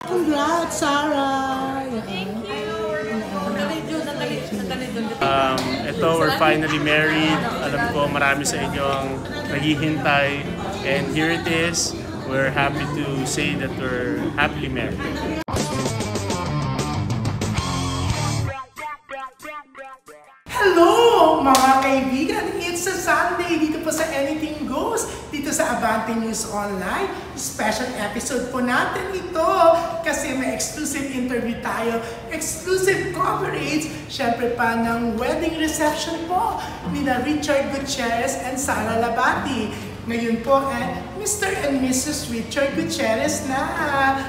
Congrats, Sarah! Thank you! Ito, we're finally married. Alam ko marami sa inyo ang naghihintay. And here it is. We're happy to say that we're happily married. Hello mga kaibigan! It's a Sunday dito po sa Anything Goes, dito sa Abante News Online. Special episode po natin ito kasi may exclusive interview tayo, exclusive coverage, syempre pa ng wedding reception po ni Richard Gutierrez and Sarah Lahbati. Ngayon po Mr. and Mrs. Richard Gutierrez na.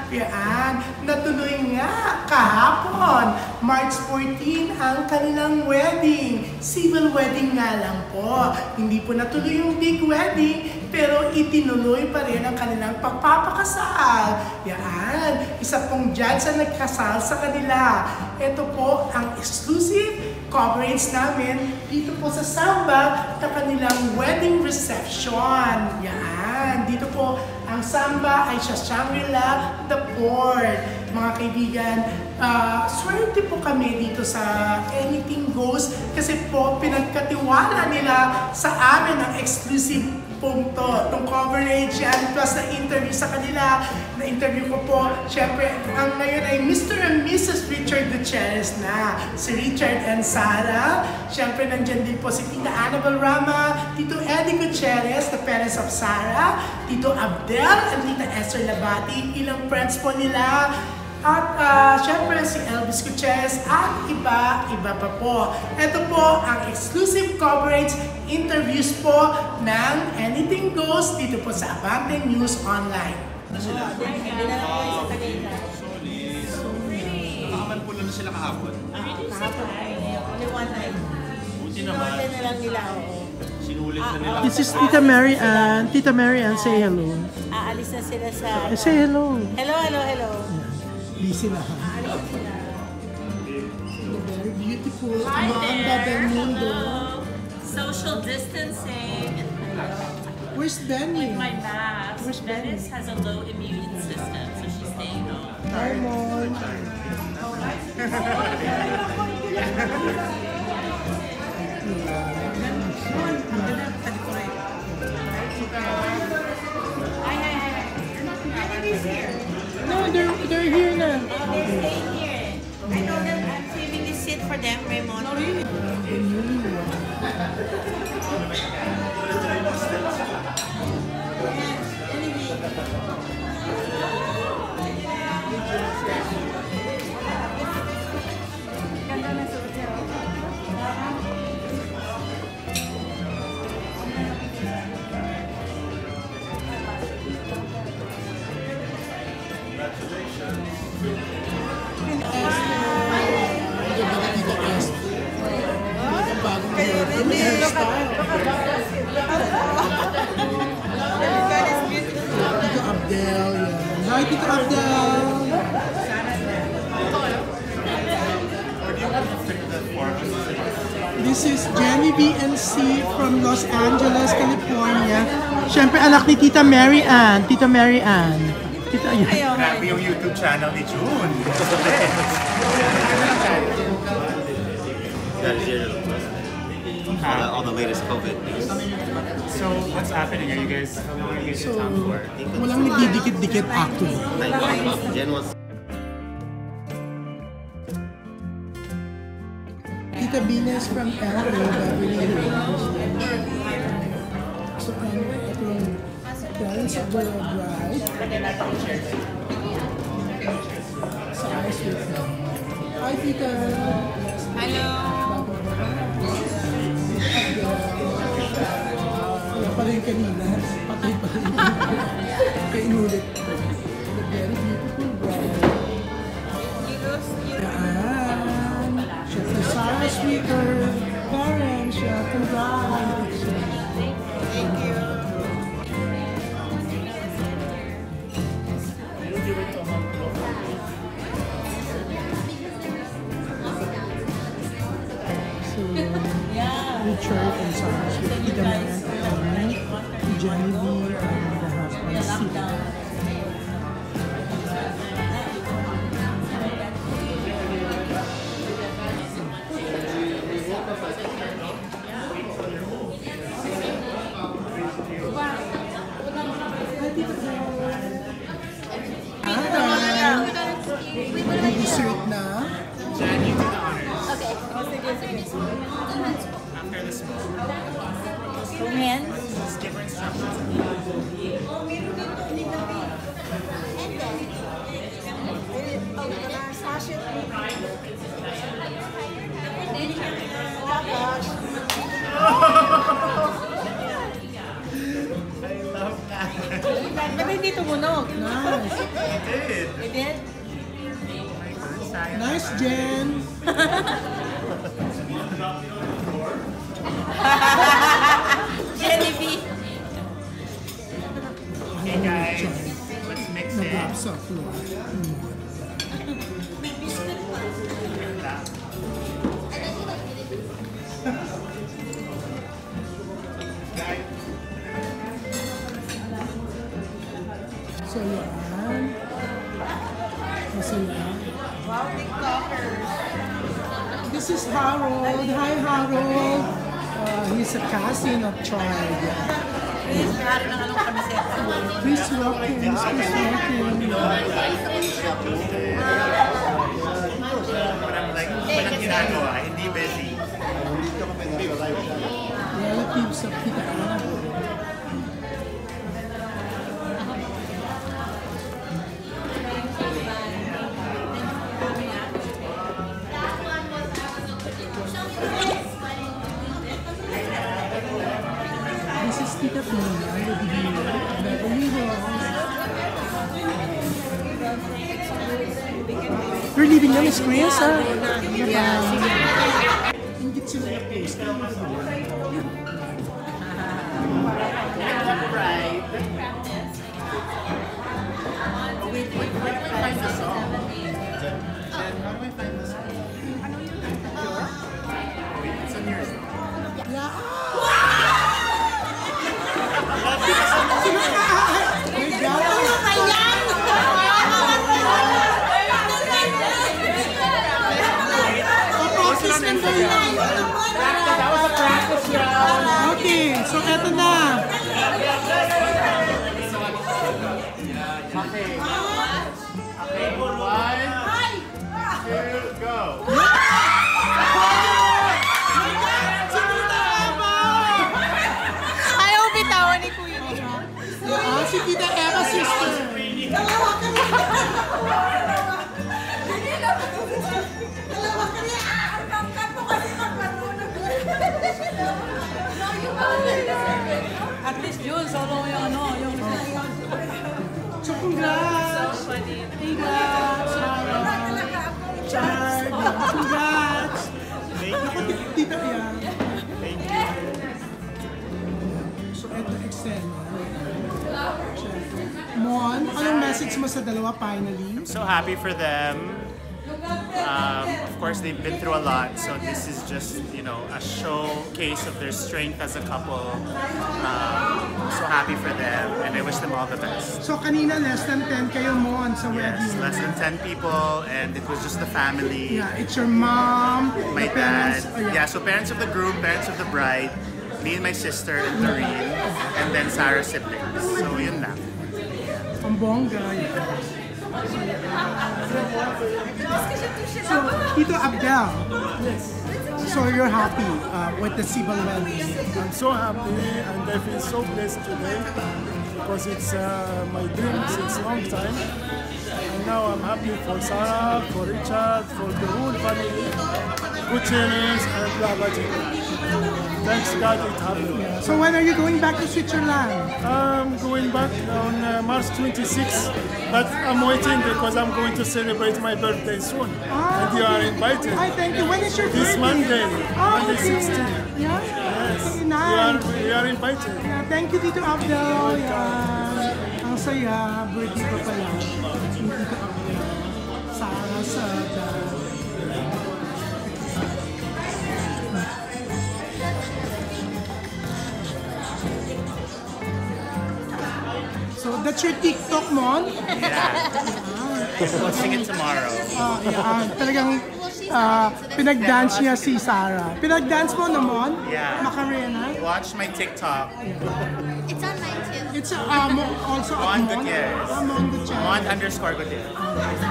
Yan, natuloy nga kahapon, March 14 ang kanilang wedding. Civil wedding nga lang po. Hindi po natuloy yung big wedding, pero itinuloy pa rin ang kanilang pagpapakasal. Yan, isa pong judge ang nagkasal sa kanila. Ito po ang exclusive coverage namin dito po sa Samba na kanilang wedding reception. Yan, dito po ang Samba ay sa Shangri-La, The Port. Mga kaibigan, swerte po kami dito sa Anything Goes kasi po pinagkatiwala nila sa amin ang exclusive punto, itong coverage yan, plus na interview sa kanila. Na-interview ko po, syempre, ang ngayon ay Mr. and Mrs. Richard Gutierrez na. Si Richard and Sarah. Syempre, nandyan din po si Tita Annabel Rama, Tito Eddie Gutierrez, the parents of Sarah, Tito Abdel, and Tita Esther Lahbati, ilang friends po nila. At syempre si Elvis Gutierrez at iba pa po. Ito po ang exclusive coverage interviews po ng Anything Goes dito po sa Abante News Online. Nakaman po lang sila kahapon. Only one night. Buti naman. na lang nila, Sinulit na nila. This is Tita Mary Ann. Tita Mary Ann, say hello. Aalis na sila sa... Say hello. Hello. Busy na. Very beautiful. Amanda del Mundo. Social distancing. Where's Benny? With my mask. Where's Benny? Venice has a low immune system, so she's staying home. Hi, Mon. No, they're here na. They're staying here. I know that I'm saving this seat for them, Raymond. No, really? Tito Abdel, yan. Hi, Tito Abdel! This is Jenny BNC from Los Angeles, California. Siyempre, anak ni Tita Mary Ann. Tita Mary Ann. Tita, yan. Grabe yung YouTube channel ni June. All the latest COVID news. So, what's happening? Are you guys, how long are you guys in town for? Walang nagdidikit-dikit actually. Jen was... Tita Bines from LA, Beverly Hills. So, ito yung parents of the bride. Sa ice with them. Hi, Tita! Hello! Wala pa rin kanina. Patay pa rin. Kaya inulit. The very beautiful bride. Yan. Siyempre, Sarah Sweeter. Parents, siya. Congrats. Thank you. So, Richard and Sarah Sweeter. Tita Mary and Jenny B. and the husband, Sita. dessert na. Jan, you do the honors. Okay. After the smoke. Tunghayan. Just give her instructions. I love that. Ba't hindi tumunog? Nice. I did. You did? Nice, Jen. Jelly bee. Okay guys, let's mix it. Nag-drop sa floor. So yan. Masaya. Wow, TikTokers. This is Harold. Hi, Harold. He's a cousin of Troy. Please, mahari ng anong kamiseta. Please welcome. Please welcome. Parang like, walang ginagawa, hindi busy. Relatives of Tita Ana. This is Tita Pina, Beverly Hills. You're leaving them as Chris, ha? Yeah. Ingit sila na post. Okay, so eto na. Okay. Okay, 1, 2, go. Ayaw bitawan ni Kuya. Si Tita Eva, sister. At least yun, solo yung ano, yung... So congrats. Congrats. Chard. Congrats. Tita Eva. So eto extend. Mon, anong message mo sa dalawa finally? I'm so happy for them. Of course, they've been through a lot, so this is just, you know, a showcase of their strength as a couple. I'm so happy for them, and I wish them all the best. So kanina less than 10 kayo Mon sa Yes, wedding. less than 10 people, and it was just the family. Yeah, it's your mom, My the parents. dad. Yeah, so parents of the groom, parents of the bride, me and my sister and Doreen, and then Sarah's siblings. So yun lang. Ang bongga. So, Tito Abdel. So you're happy with the civil wedding. I'm so happy and I feel so blessed today because it's my dream since a long time. And now I'm happy for Sarah, for Richard, for the whole family, Gutierrez and Lahbati. Thanks God it happened. So when are you going back to Switzerland? I'm going back on March 26th, but I'm waiting because I'm going to celebrate my birthday soon. And you are invited. Hi, thank you. When is your This birthday? Monday, Monday okay. 16th. Yeah? Yes, Okay, nice. you are invited. Yeah, thank you, Tito Abdel. Yeah. Ang saya. Birthday pa pala. Tito Abdel. Sarah sa So that's your TikTok, Mon? Yeah. I'm posting it tomorrow. Yeah, talagang pinag-dance niya si Sarah. Pinag-dance mo naman? Yeah. Macarena? Watch my TikTok. It's on mine too. It's also Mon at Mon? Gutierrez. Mon Gutierrez. Mon _Gutierrez. Nice.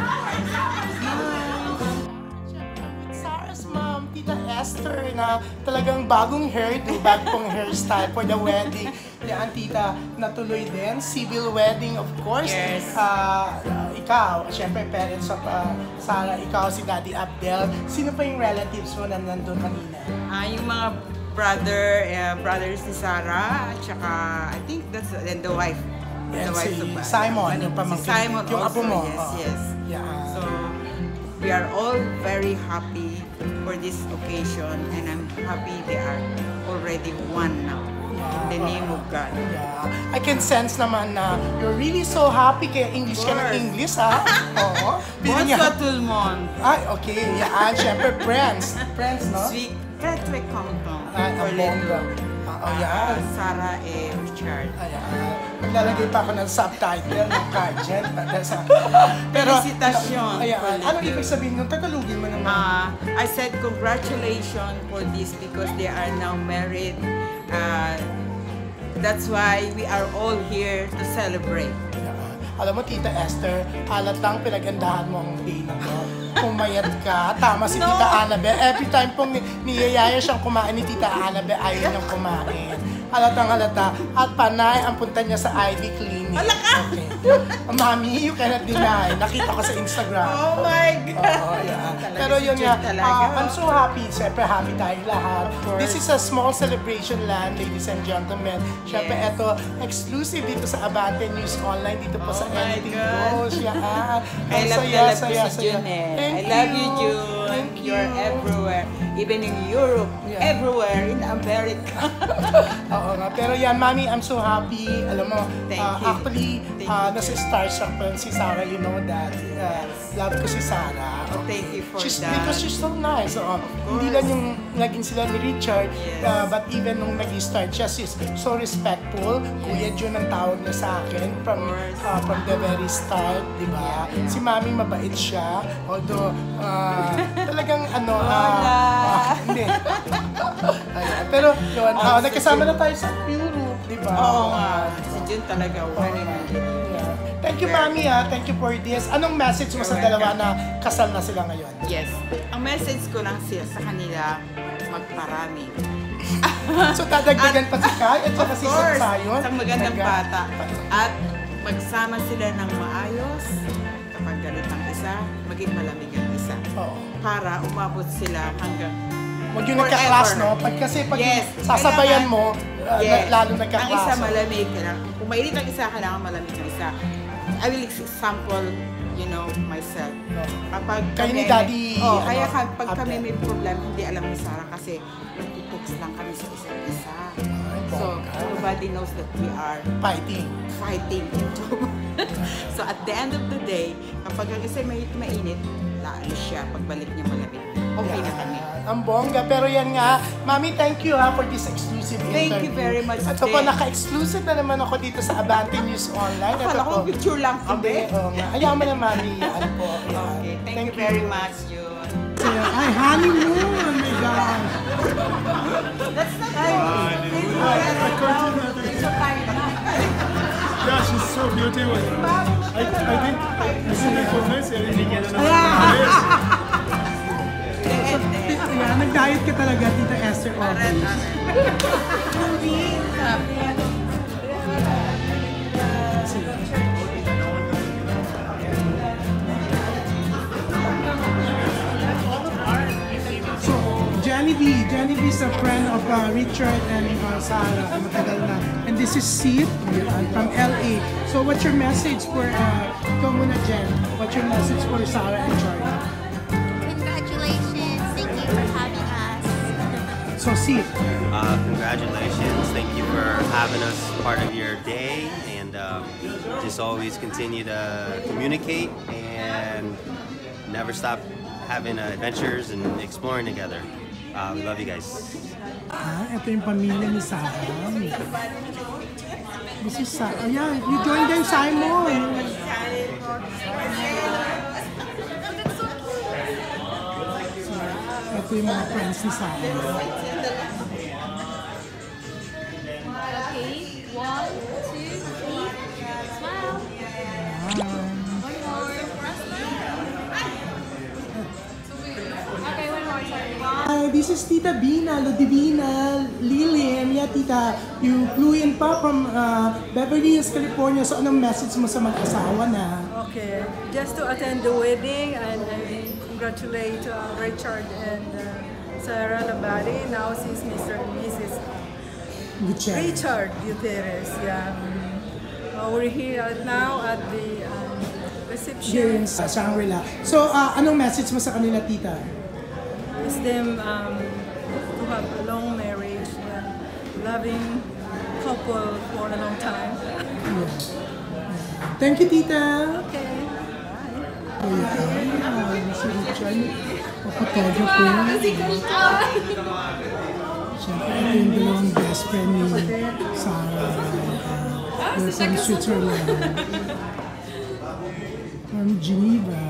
Tita Esther na talagang bagong hairdo, bagong hairstyle for the wedding. Yan, Tita, natuloy din. Civil wedding, of course. Yes. Ikaw, syempre parents of Sarah, ikaw si Daddy Abdel. Sino pa yung relatives mo na nandun kanina? Yung mga brothers ni Sarah, at saka I think that's and the wife. And The wife si of Simon, yung si pamangkin. Simon Yung also, apo mo. yes, Oo. yes. Yeah. So we are all very happy for this occasion, and I'm happy they are already one now. In the name of God. Yeah. I can sense naman na you're really so happy kaya English ka ng English, ha? Oo. Bonsoir tout le monde. Ay, okay. Yan, syempre, friends. Friends, no? Je suis très très content Ay, for ang bongga. Yan. Sarah and Richard. Ayan. Maglalagay pa ako ng subtitle ng Carjet. Felicitasyon. Ayan. for Ano little. ibig sabihin nung Tagalogin mo naman? I said congratulations for this because they are now married. That's why we are all here to celebrate. Alam mo, Tita Esther, halatang pinaggandahan mo ang day na to. Pumayat ka. Tama si Tita Annabel. Every time pong niyayaya siyang kumain ni Tita Annabel, ayaw niyang kumain. Halatang halata. At panay ang punta niya sa ID clinic. Okay. Mami, you cannot deny. Nakita ko sa Instagram. Oh my God! Oo, yeah. Pero yun nga, I'm so happy. Siyempre, happy tayo lahat. This is a small celebration land, ladies and gentlemen. Siyempre, eto, exclusive dito sa Abante News Online, dito po sa Anything Goes. Yan. I love Saya. June. I Thank love you. you, June. Thank you. You're everywhere. Even in Europe, everywhere, in America. Oo nga. Pero yan, Mami, I'm so happy. Alam mo, Thank you. actually, Thank you. nasa starstruck pa rin si Sarah. You know that. Love ko si Sarah. Thank you for that. Because she's so nice. Hindi lang yung naging sila ni Richard, Yes. but even nung nag-start siya, she's so respectful. Kuya Jun ang tawag niya sa akin from the very start, di ba? Si Mami mabait siya. Although, talagang hindi. Ayan. Pero yun, nagkasama na tayo sa Europe, di ba? Oo nga. Si June talaga, very good. Thank you, Mami, Thank you for this. Anong message mo sa dalawa na kasal na sila ngayon? Yes. Ang message ko lang siya sa kanila, magparami. So, dadagdagan pa si Kai at saka si Sayon? Isang magandang bata. At magsama sila ng maayos. Kapag galit ang isa, maging malamig ang isa. Oo. Para umabot sila hanggang Huwag yung nagka-class, no? Kasi pag sasabayan mo, lalo ang nagka-class. isa malamig. Kung mainit ang isa, kailangan malamig ang isa. I will example, myself. Kapag Kayo ni Daddy, kaya pag Abdel. kami may problem, hindi alam ni Sarah kasi nagtutuks lang kami sa isa't isa. So, nobody knows that we are Fighting. So, at the end of the day, kapag ang isa mainit, laalis siya. Pagbalik niya malamig. Okay na kami. Ang bongga. Pero yan nga, Mami, thank you for this exclusive interview. Thank you very much, Ito po, Jen. naka-exclusive na naman ako dito sa Abante News Online. Akala ko picture lang Hindi, kami. oo nga. Ayaw mo na, Mami. Ano po. Yan. Okay, thank you very much, June. Ay, honeymoon! Oh my God! That's not right. Yeah, she's so beautiful. I think this is my professor. Ayan, nag-diet ka talaga, Tita Esther. So, Jenny B is a friend of Richard and Sarah. Matagal na. And this is Sid from LA. So, what's your message for, ikaw muna, Jen. What's your message for Sarah and Jordan? Congratulations. Thank you for having us. So, Sid. Congratulations. Thank you for having us part of your day, and just always continue to communicate and never stop having adventures and exploring together. We love you guys. Ito yung pamilya ni Sarah. This is Sarah. Ayan, you joined them, Simon. Ito yung mga friends ni Sarah. Okay, 1, 2, 3. Smile. One more. Okay, one more. Sorry. this is Tita Bina, Ludivina, Lillian. Yeah, Tita, you flew in pa from Beverly Hills, California. So, anong message mo sa mag-asawa na? Okay, just to attend the wedding and I congratulate Richard and Sarah Lahbati. Now she's Mr. and Mrs. Richard Gutierrez. Yeah. We're here now at the reception. Sa Shangri-La. So, anong message mo sa kanila, Tita? It's them to have a long marriage, loving couple for a long time. Yeah. Thank you, Tita. Okay. Si Richard, photographer. Siyempre, ito yung dalawang best friend ni Sarah. They're from Switzerland. From Geneva.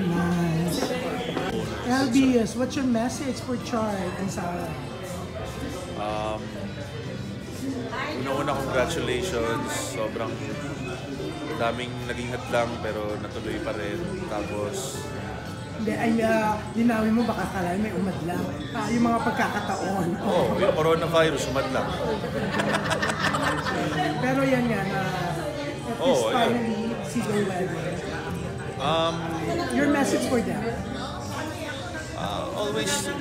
Nice. LBS, what's your message for Chard and Sarah? Una-una, congratulations. Sobrang daming naging hadlang pero natuloy pa rin. Tapos, Hindi, ay linawin mo baka akala may umadlang. Yung mga pagkakataon. yung coronavirus, umadlang. Pero yan yan, at least finally, Subaybayan. Your message for them? Always,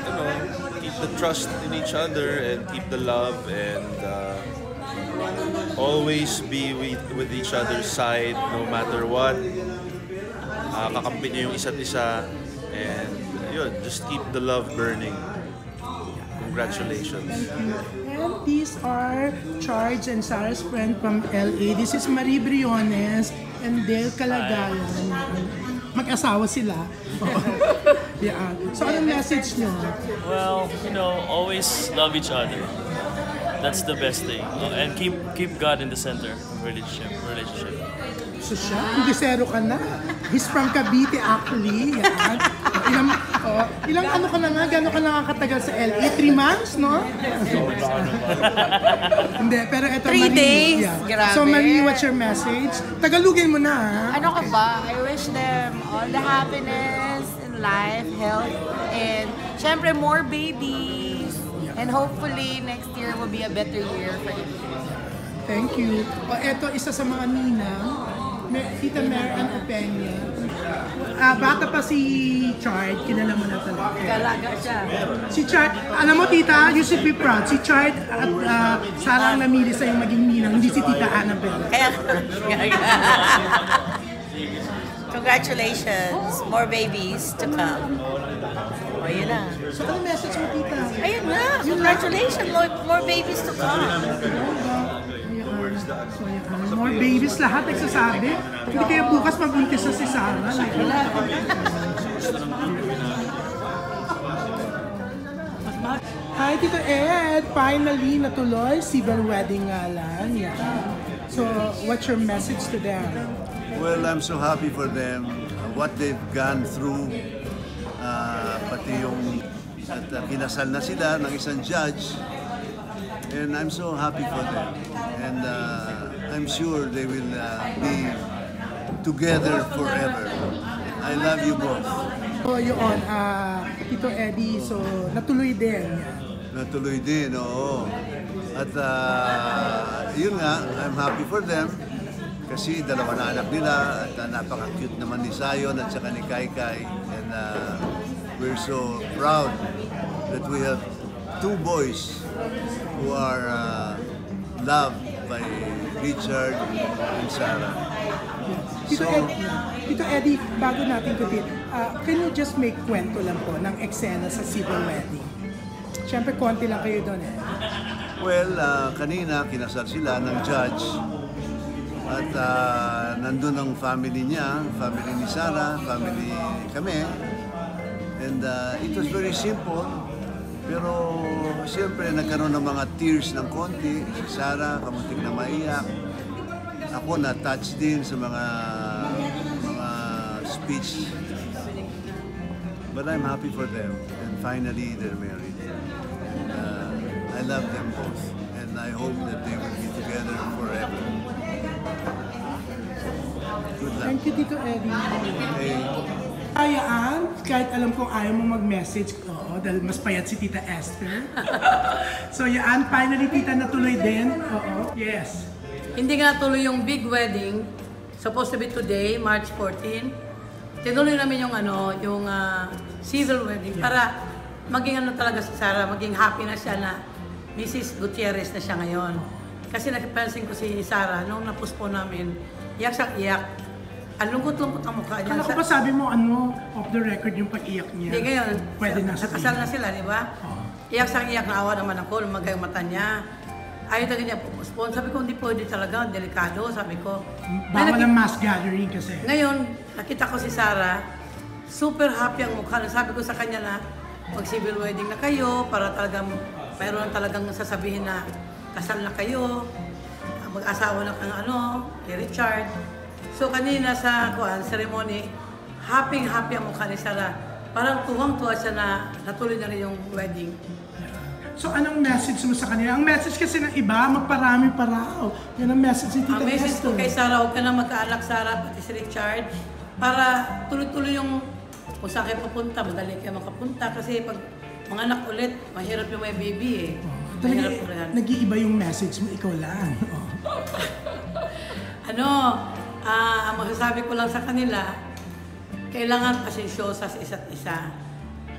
keep the trust in each other and keep the love and always be with each other's side no matter what. Kakampi niyo yung isa't isa and yun, just keep the love burning. Congratulations. And these are Charge and Sarah's friend from LA. This is Marie Briones and Dale Calagayan. Mag-asawa sila. Yeah. So anong message nyo? Well, always love each other. That's the best thing. And keep God in the center of relationship. So siya, kung desero ka na. He's from Cavite actually. Yan. Ilang ano ka na nga? Gano'n ka nakakatagal sa LA? 3 months, no? Hindi, pero ito 3 days. Yeah. Grabe. So Marie, what's your message? Tagalugin mo na, ha? Ano ka ba? I wish them all the happiness in life, health, and syempre more babies. And hopefully next year will be a better year for you. Thank you. Eto, isa sa mga ninang, Tita Mary Ann Opeña. Bata pa si Chard, kilala mo na talaga. Galaga siya. Si Chard, alam mo tita, you should be proud. Si Chard at Sarah ang namili sa'yo maging ninang, hindi si Tita Annabelle. Congratulations. More babies to come. O, yun na. So, ano message mo, tita? Ayun na. Congratulations. More babies to come. More babies lahat nagsasabi. Hindi kaya bukas magbuntis na si Sarah. Hi, Tito Ed. Finally, natuloy. Civil wedding nga lang. Yeah. So, what's your message to them? Well, I'm so happy for them. What they've gone through. Pati yung kinasal na sila ng isang judge. And I'm so happy for them. And I'm sure they will be together forever. I love you both. So yun, Tito Eddie, so natuloy din. Natuloy din, oo. At yun nga, I'm happy for them. Kasi dalawa na anak nila at napaka-cute naman ni Zion at saka ni Kai Kai. And we're so proud that we have 2 boys who are loved by Richard and Sarah. Tito Eddie, bago natin kutin, can you just make kwento lang po ng eksena sa civil wedding? Siyempre, konti lang kayo doon eh. Well, kanina kinasal sila ng judge at nandun ang family niya, family ni Sarah, family kami. And it was very simple. Pero siyempre nagkaroon ng mga tears ng konti. Si Sarah, kamuntik na maiyak. Ako na-touch din sa mga speech. But I'm happy for them. And finally, they're married. And I love them both. And I hope that they will be together forever. Good luck. Thank you, Tito Eddie. Okay. Ayaan, kahit alam kong ayaw mo mag-message, oo, dahil mas payat si Tita Esther. So Yaan, finally Tita natuloy din. Oo, yes. Hindi nga natuloy yung big wedding, supposed to be today, March 14. Tinuloy namin yung civil wedding para maging talaga si Sarah, maging happy na siya na Mrs. Gutierrez na siya ngayon. Kasi nakipansin ko si Sarah, nung napuspon namin, iyak siya iyak. Ang lungkot-lungkot ang mukha niya. Kala ko ba sabi mo, off the record yung pag-iyak niya? Hindi, ngayon, pwede na nakasal na sila, di ba? Iyak siyang iyak, naawa naman ako, lumagay yung mata niya. Ayaw talaga niya pupuspon. Sabi ko, hindi pwede talaga, delikado, sabi ko. Bawal ng mass gathering kasi. Ngayon, nakita ko si Sarah, super happy ang mukha. Sabi ko sa kanya na, mag-civil wedding na kayo, para talagang, mayroon talagang sasabihin na, kasal na kayo, mag-asawa na kang kay Richard. So kanina sa ceremony, happy ang mukha ni Sarah. Parang tuwang-tuwa siya na natuloy na rin yung wedding. So anong message mo sa kanila? Ang message kasi ng iba, magparami pa raw. Yan ang message ni Tita Esther. Ang message ko kay Sarah, huwag ka na magkaanak, Sarah, pati si Richard, para tuloy-tuloy yung kung saan kayo papunta, madali kayo makapunta. Kasi pag mga anak ulit, mahirap yung may baby eh. Nag-iiba yung message mo, ikaw lang. Ang masasabi ko lang sa kanila, kailangan pasensyosa sa isa't isa.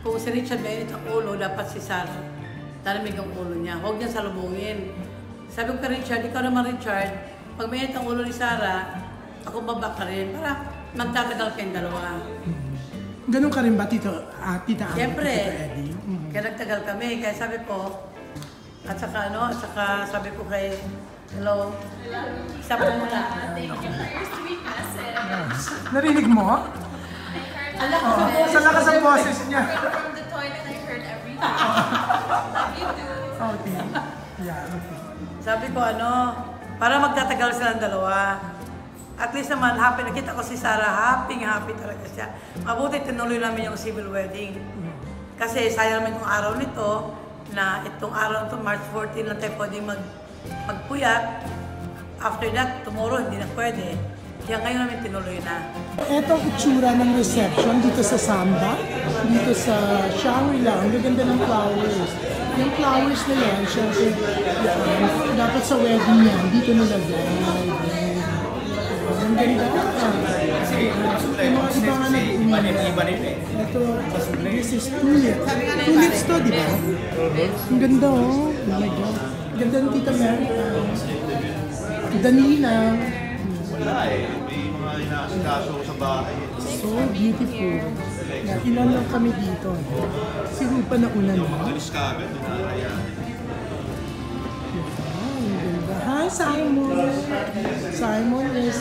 Kung si Richard mainit ang ulo, dapat si Sarah talamig ang ulo niya. Huwag niya salubungin. Sabi ko kay Richard, ikaw naman Richard, pag mainit ang ulo ni Sarah, ako baba ka rin para magtatagal kayong dalawa. Ganun ka rin ba, Tita Ana? Siyempre, kaya nagtagal kami. Kaya sabi ko, at saka sabi ko kay, hello, isa po muna. Narinig mo? Sa lakas ang boses niya. From the toilet, I heard everything. Love you too. Okay. Yeah, okay. Sabi ko para magtatagal silang dalawa. At least naman, happy. Nakita ko si Sarah, happy talaga siya. Mabuti tinuloy namin yung civil wedding. Kasi sayang naman yung araw nito, na itong araw nito, March 14 lang tayo pwedeng magpuyat. After that, tomorrow, hindi na pwede. Kaya ngayon namin tinuloy na. Ito ang itsura ng reception dito sa Samba, dito sa Shangri-La. Ang gaganda ng flowers. Yung flowers na yan, syempre, dapat sa wedding yan, dito nilagay. Ang ganda. Yung mga iba nga nag-uwi. Ito, this is tulips. Tulips to, di ba? Ang ganda, oh. Oh my God. Ganda ng Tita Mary. Danila. Wala may mga inaasikaso sa bahay. So beautiful. Ilan lang kami dito. Si Rupa na una na. Alis ka agad, Hi, Simon! Simon is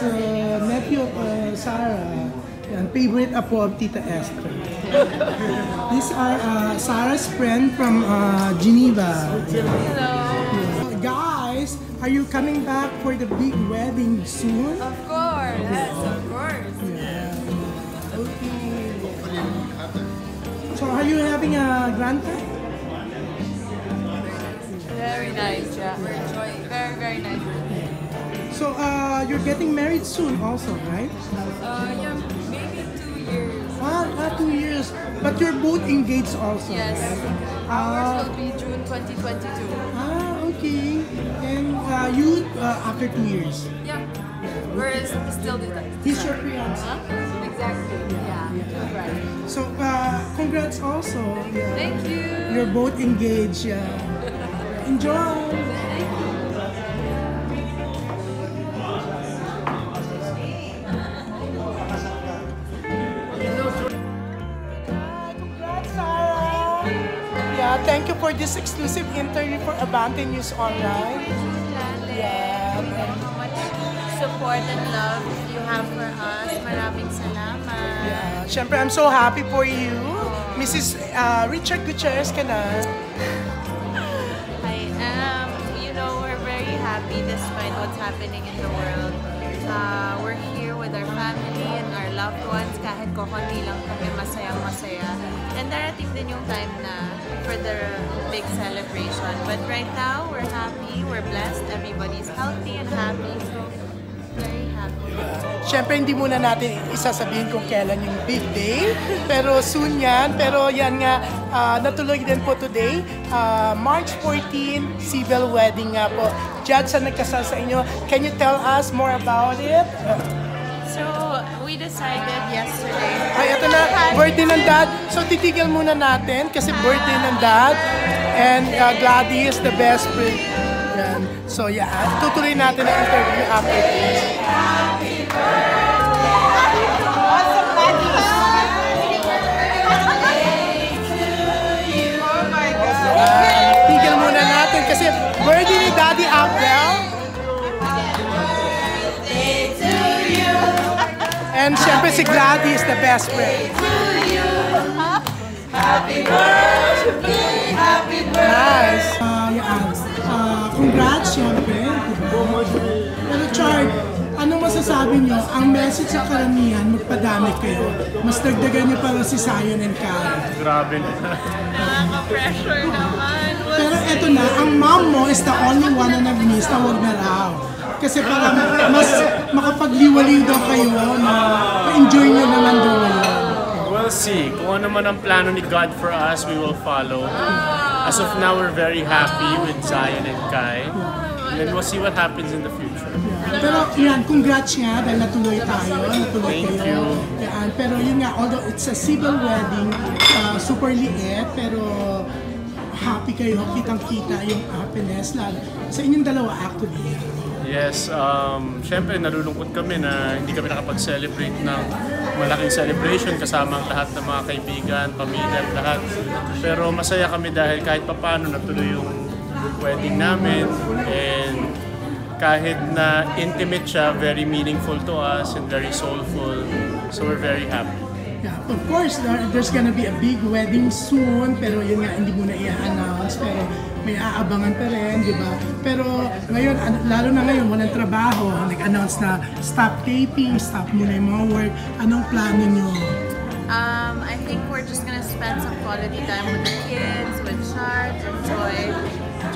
nephew of Sarah. And favorite apo of Tita Esther. These are Sarah's friend from Geneva. Hello! Guys, are you coming back for the big wedding soon? Of course! Yes, of course! Yeah. Okay. So are you having a grand time? Very nice, yeah. We're enjoying. Very, very nice. So you're getting married soon also, right? Yeah, maybe 2 years. 2 years. But you're both engaged also, Yes. right? Ours will be June 2022. Okay. And you after 2 years? Yeah. We're still the He's your fiance? Huh? Exactly. Yeah. Right. So congrats also. Yeah. Thank you. You're both engaged. Yeah. Enjoy. Yeah, thank you for this exclusive interview for Abante News Online. Yeah. Support and love you have for us. Maraming salamat. Yeah, syempre, I'm so happy for you. Mrs. Richard Gutierrez ka na. I am. You know, we're very happy despite what's happening in the world. We're here with our family and our loved ones. Kahit kukunti lang kami, masayang-masaya. And darating din yung time na for the big celebration. But right now, we're happy, we're blessed, everybody's healthy and happy. So, very happy. Siyempre, hindi muna natin isasabihin kung kailan yung big day. Pero soon yan. Pero yan nga, natuloy din po today. March 14, civil wedding nga po. Judge, sa nagkasal sa inyo, can you tell us more about it? So, we decided yesterday. Ay, ito na, birthday ng dad. So, titigil muna natin kasi birthday ng dad. And Gladys, the best friend. Yan. So, yeah, tutuloy natin ang interview after this. Tigil muna natin kasi birthday ni Daddy Abel. And syempre si Gladys, the best friend. Happy birthday, happy birthday. Nice. Congrats, syempre. Pero Chard, anong masasabi nyo? Ang message sa karamihan, magpadami kayo. Mas dagdagan nyo para si Zion and Karen. Grabe na. Nakaka-pressure naman. Pero eto na, ang mom mo is the only one na nag-miss na wag na raw. Kasi para mas makapagliwaliw daw kayo na ma-enjoy nyo naman doon. We'll see. Kung ano man ang plano ni God for us, we will follow. As of now, we're very happy with Zion and Kai. And then we'll see what happens in the future. Pero yan, congrats nga dahil natuloy tayo, natuloy Thank kayo. you. Yan, pero yun nga, although it's a civil wedding, super liit, pero happy kayo, kitang-kita yung happiness lang. Sa inyong dalawa, actually. Yes, syempre nalulungkot kami na hindi kami nakapag-celebrate ng malaking celebration kasama ang lahat ng mga kaibigan, pamilya at lahat. Pero masaya kami dahil kahit papano natuloy yung wedding namin and kahit na intimate siya, very meaningful to us and very soulful. So we're very happy. Yeah, of course, there's gonna be a big wedding soon, pero yun nga, hindi muna i-announce, pero may aabangan pa rin, di ba? Pero ngayon, lalo na ngayon, walang trabaho, nag-announce na stop taping, stop muna yung mga work. Anong plano nyo? I think we're just gonna spend some quality time with the kids, with Chard, enjoy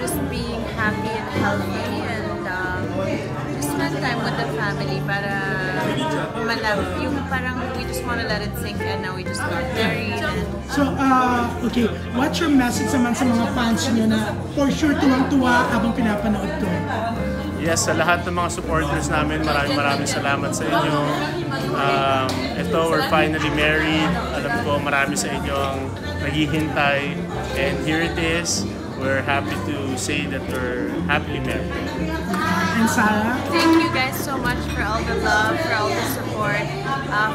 just being happy and healthy, and just spend time with the family para yung parang we just want to let it sink in now we just got married. So, okay, what's your message naman sa mga fans nyo na for sure tuwang-tuwa habang pinapanood to? Yes, sa lahat ng mga supporters namin, maraming salamat sa inyo. Ito, we're finally married. Alam ko, marami sa inyo ang naghihintay. And here it is. We're happy to say that we're happily married. And Sarah? Thank you guys so much for all the love, for all the support,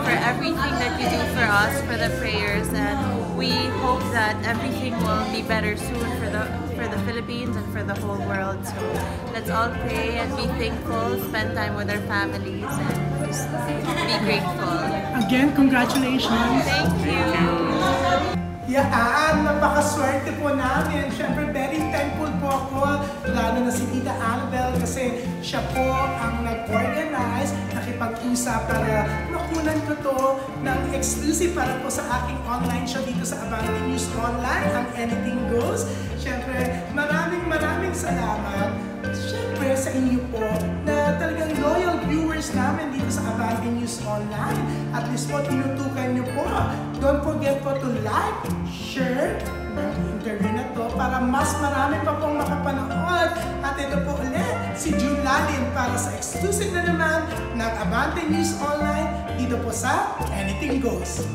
for everything that you do for us, for the prayers, and we hope that everything will be better soon for the Philippines and for the whole world. So let's all pray and be thankful, spend time with our families, and just be grateful. Again, congratulations! Thank you! Yan, napakaswerte po namin. Siyempre, very thankful po ako, lalo na si Tita Annabel kasi siya po ang nag-organize, nakipag-usap para makunan ko to ng exclusive para po sa aking online show dito sa Abante News Online, ang Anything Goes. Siyempre, maraming salamat. Siyempre, sa inyo po na talagang loyal viewers namin dito sa Abante News Online. At least po, tinutukan nyo po. Don't forget po to like, share ng interview na to para mas marami pa pong makapanood. At ito po ulit, si June Lalin para sa exclusive na naman ng Abante News Online dito po sa Anything Goes.